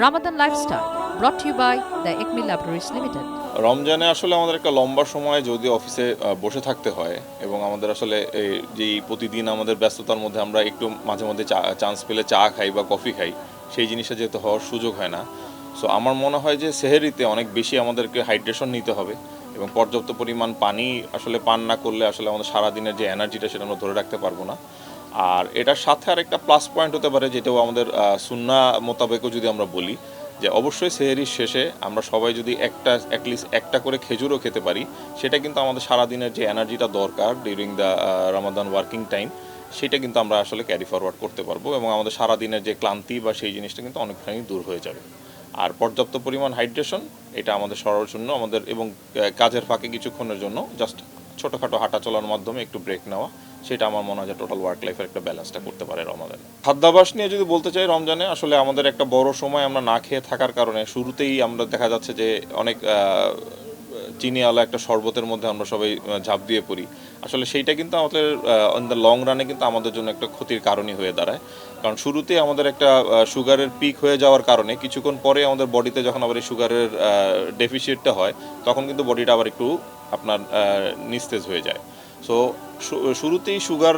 Ramadan Lifestyle, brought to you by the Ekmi Laboratories Limited. রমজানে আসলে আমাদের একটা লম্বা সময় যদি অফিসে বসে থাকতে হয় এবং আমাদের আসলে যেই প্রতিদিন আমাদের ব্যস্ততার মধ্যে আমরা একটু মাঝে মধ্যে চান্স পেলে চা খাই বা কফি খাই, সেই জিনিসটা যেহেতু হওয়ার সুযোগ হয় না। সো আমার মনে হয় যে সেহরিতে অনেক বেশি আমাদেরকে হাইড্রেশন নিতে হবে এবং পর্যাপ্ত পরিমাণ পানি আসলে পান না করলে আসলে আমাদের সারাদিনের যে এনার্জিটা সেটা আমরা ধরে রাখতে পারবো না। আর এটার সাথে আরেকটা প্লাস পয়েন্ট হতে পারে, যেটাও আমাদের সুন্নাহ মোতাবেকও যদি আমরা বলি, যে অবশ্যই সেহরির শেষে আমরা সবাই যদি অ্যাটলিস্ট একটা করে খেজুরও খেতে পারি, সেটা কিন্তু আমাদের সারাদিনের যে এনার্জিটা দরকার during the Ramadan working time, সেটা কিন্তু আমরা আসলে ক্যারি ফরওয়ার্ড করতে পারবো এবং আমাদের সারাদিনের যে ক্লান্তি বা সেই জিনিসটা কিন্তু অনেকখানি দূর হয়ে যাবে। আর পর্যাপ্ত পরিমাণ হাইড্রেশন এটা আমাদের সবার জন্য আমাদের এবং কাজের ফাঁকে কিছুক্ষণের জন্য জাস্ট ছোটোখাটো হাঁটা চলার মাধ্যমে একটু ব্রেক নেওয়া, সেটা আমার মনে হয় যে টোটাল ওয়ার্ক লাইফের একটা ব্যালেন্সটা করতে পারে রমাদানে। খাদ্যাভ্যাস নিয়ে যদি বলতে চাই, রমজানে আসলে আমাদের একটা বড় সময় আমরা না খেয়ে থাকার কারণে শুরুতেই আমরা দেখা যাচ্ছে যে অনেক চিনিওয়ালা একটা শরবতের মধ্যে আমরা সবাই ঝাঁপ দিয়ে পড়ি। আসলে সেইটা কিন্তু আমাদের অন দ্য লং রানে কিন্তু আমাদের জন্য একটা ক্ষতির কারণই হয়ে দাঁড়ায়। কারণ শুরুতে আমাদের একটা সুগারের পিক হয়ে যাওয়ার কারণে কিছুক্ষণ পরে আমাদের বডিতে যখন আবার এই সুগারের ডেফিসিয়েটটা হয়, তখন কিন্তু বডিটা আবার একটু আপনার নিস্তেজ হয়ে যায়। সো শুরুতেই সুগার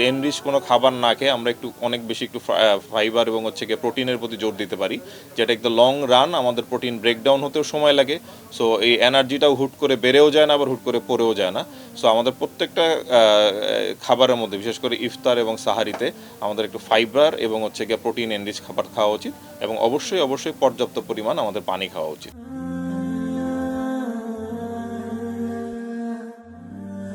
এনরিচ কোনো খাবার না খেয়ে আমরা অনেক বেশি একটু ফাইবার এবং হচ্ছে গিয়ে প্রোটিনের প্রতি জোর দিতে পারি, যেটা একদম লং রান আমাদের প্রোটিন ব্রেকডাউন হতেও সময় লাগে। সো এই এনার্জিটাও হুট করে বেড়েও যায় না, আবার হুট করে পড়েও যায় না। সো আমাদের প্রত্যেকটা খাবারের মধ্যে, বিশেষ করে ইফতার এবং সাহারিতে, আমাদের একটু ফাইবার এবং হচ্ছে গিয়ে প্রোটিন এনরিচ খাবার খাওয়া উচিত এবং অবশ্যই পর্যাপ্ত পরিমাণ আমাদের পানি খাওয়া উচিত।